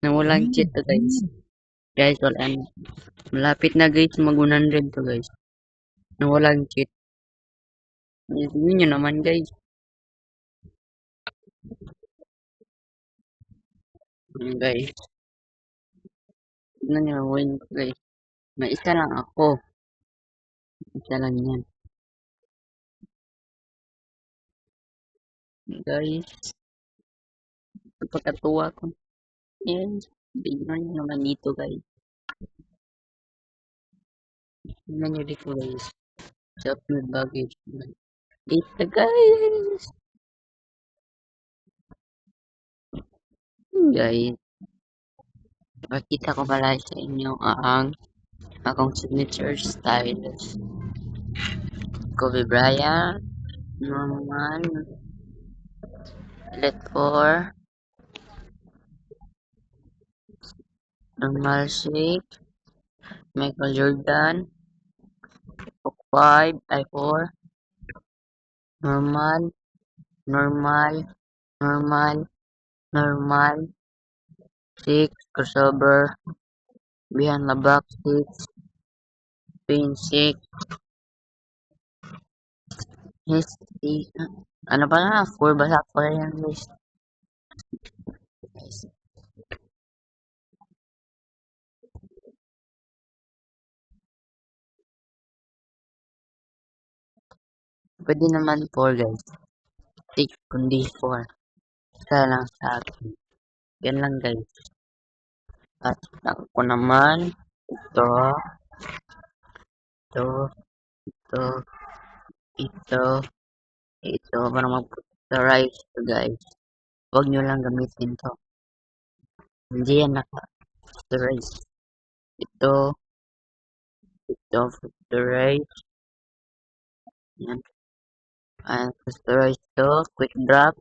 Na walang cheat to guys. Guys, wala na. Malapit na guys, mag 100 to guys. Na walang cheat. Yun nyo naman guys. Guys, tignan nyo, win ko guys. May isa lang ako. Isa lang yan. Guys, pagkatuwa ko. Yes, tignan nyo naman dito guys. Tignan nyo dito guys. Sa upload baggage. Dito guys. Guys, makita ko pala sa inyo ang akong signature styles. Kobe Bryant, Norman, Let 4, Normal Shake, Michael Jordan, Book 5, I4, Normal, Normal, Normal, Normal, 6, Crossover, Behind the Box 6, Pin 6, History, ano pa na, 4 basa ko yan guys. Pwede naman 4 guys. 6 kundi 4. Isa lang sa akin. Yan lang guys. At ako naman, ito, ito, ito, ito, ito, para mag-posterize to guys. Huwag nyo lang gamitin to. Hindi yan naka-posterize. Ito, posterize. Yan. Posterize to, quick drop.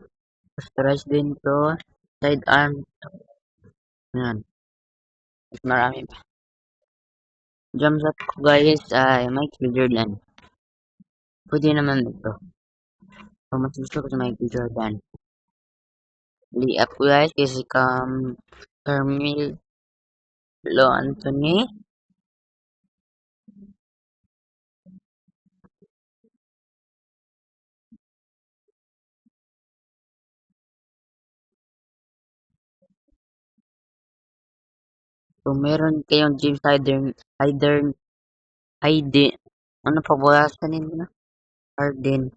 Posterize din to, side arm. Yan. Mas marami pa. Jump shot ko guys ay Michael Jordan. Pwede naman ito. Kung mas gusto ko sa Michael Jordan. Layup ko guys kasi Carmelo Anthony. Kung meron kayong James Harden, ano pa bawasan nila? Harden.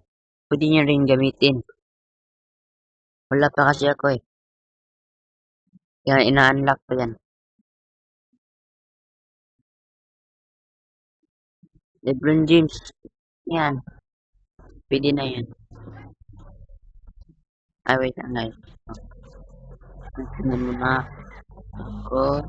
Pwede nyo rin gamitin. Wala pa kasi ako eh. Yan, ina-unlock ko yan. LeBron James. Yan. Pwede na yan. Ay, wait lang guys. Tignan mo na ako.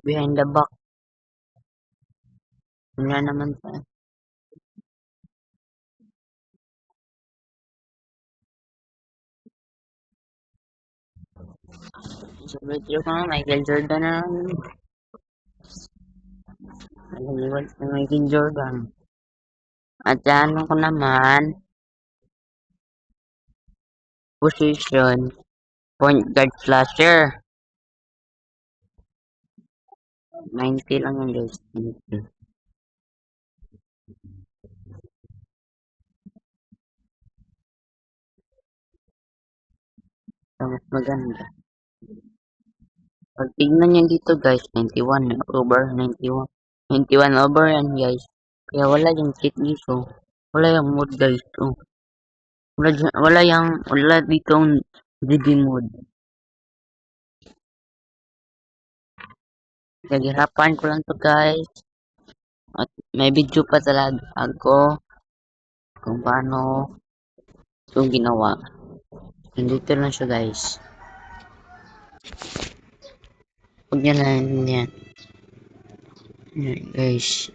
Behind the back. Wala naman sa Sobrang ko nga, Michael Jordan na lang. Naliwan sa Michael Jordan. At ano ko naman, position, point guard slasher. 90 lang yan guys. 90. So, mas maganda. Pag tignan nyo dito guys, 91 over 91. 91 over yan guys. Kaya wala yung cheat dito. Wala yung mode guys. Oh. Wala ditong GD mode. Naghirapan ko lang to guys. At may video pa talaga ako kung paano itong ginawa. Nandito lang siya guys. Huwag nyo lang yan. Yan, guys.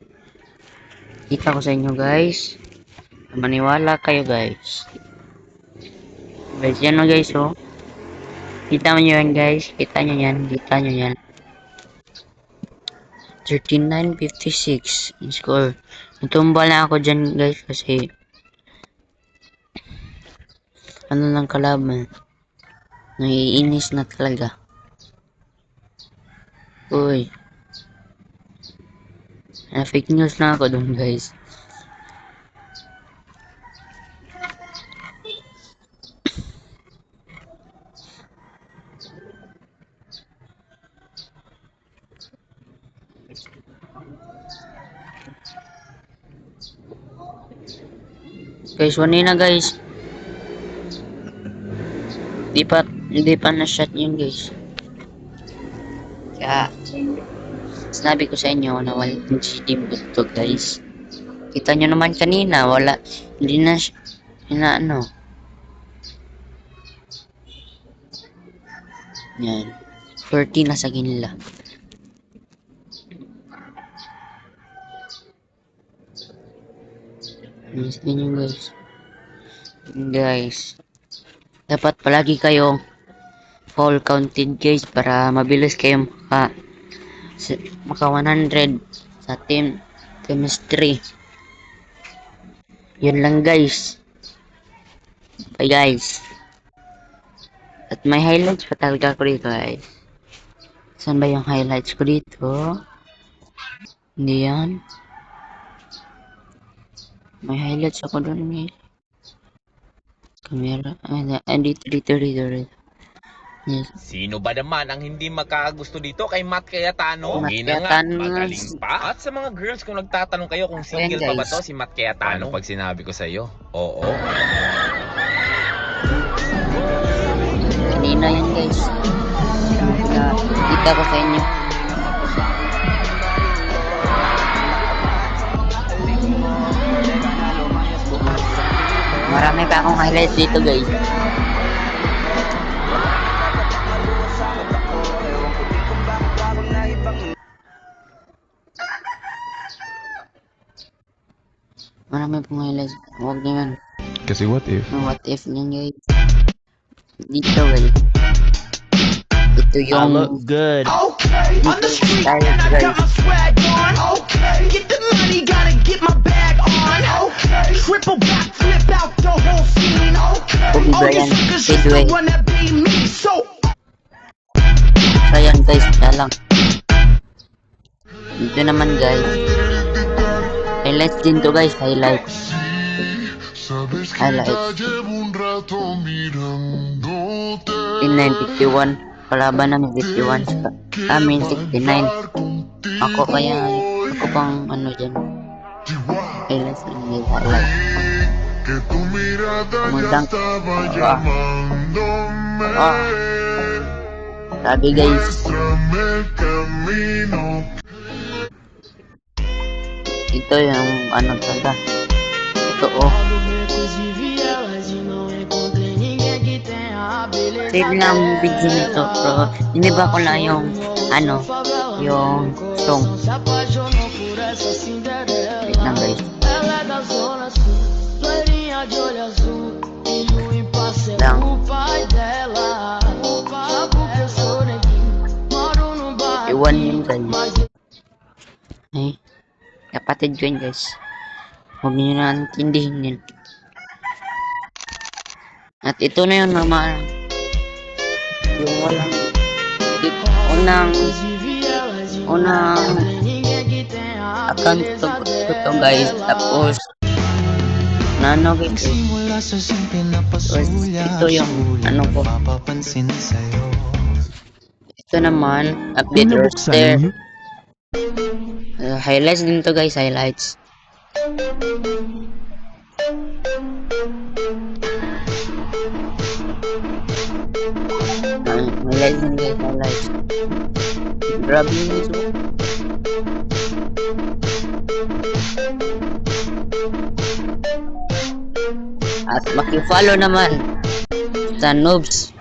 Kita ko sa inyo, guys. Maniwala kayo, guys. Guys, yan o, guys, oh. Kita mo yan, guys. Kita nyo yan. Kita nyo yan. 39-56 yung score. Natumbal na ako dyan, guys, kasi ano lang kalaban. Naiinis na talaga. Uy. Fake news na ako dun, guys. Guys, wala na, guys. Hindi pa na-shot yun, guys. Kaya, sinabi ko sa inyo na wala yung team to, guys. Kita nyo naman kanina, wala, hindi na, ano. Yan. 30 na sa kanila. Sabihin nyo, guys. Guys, dapat palagi kayong full counted, guys, para mabilis kayo maka 100 sa team chemistry. Yun lang, guys. Bye, guys. At may highlights pa talaga ko dito, guys. Saan ba yung highlights ko dito? Hindi yan. May highlights ako doon, guys. Camera. Dito. Yes. Sino ba naman ang hindi magkakagusto dito kay Matt Cayetano? Matt Hindi na nga, Cayetano. magaling pa. At sa mga girls, kung nagtatanong kayo kung single Ayan, pa ba guys. to si Matt Cayetano, pag sinabi ko sa iyo, oo. Kanina yan, guys. Kita ko sa inyo. Marami pa akong highlights dito, guys. Marami pong highlights. Huwag naman. Kasi what if? What if niyan, guys? Dito, guys. Ito I yung look good. Okay, on the street, style, and I got guys. my swag on. Okay, get the money, gotta get my bag on. Okay, triple back, flip out the whole scene. Okay, Kobe all you Bryant, suckers just Speedway. don't wanna be me. So, So, yan, guys. Kaya lang. Dito naman, guys. Highlights din to, guys. Highlights. Highlights. In 951. Kalaban namin 51. Amin 69. Ako pang ano dyan. Highlights lang, guys. Highlights. Mundang. Sabi, guys. Ito yung ano talaga. Ito, oh. Save na ang video nito, bro. Iniba ko lang yung ano, yung song. Wait lang, guys. Lang. Iwan yun, guys. Ay, kapatid ko yun, guys. Huwag niyo na intindihin yun. At ito na yung normal. Yung walang unang account to guys. Tapos nano, guys. Tapos ito yung ano ko. Ito naman update roster. Highlights din to, guys. Highlights. Highlights din, guys. Highlights. Grabe yung ito. At maki-follow naman sa Noobs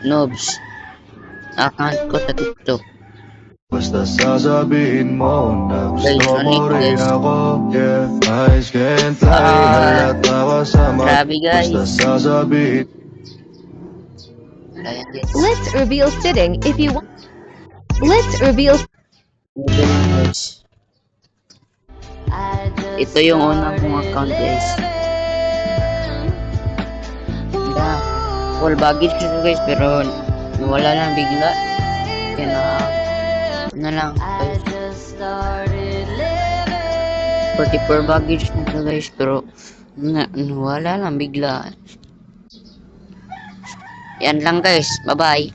account ko sa TikTok. Basta sasabihin mo na Guys, gusto mo ulit rin guys. ako. Yeah, eyes can't lie, halata kasama. Grabe Basta guys. sasabihin. Ayan guys. Let's reveal sitting if you want. Let's reveal. Google guys. Ito yung unang kong account guys. Yeah. Full baggage ko guys pero wala lang bigla. Kaya na lang guys. 44 baggage na to guys pero wala lang bigla. Yan lang guys. Bye bye.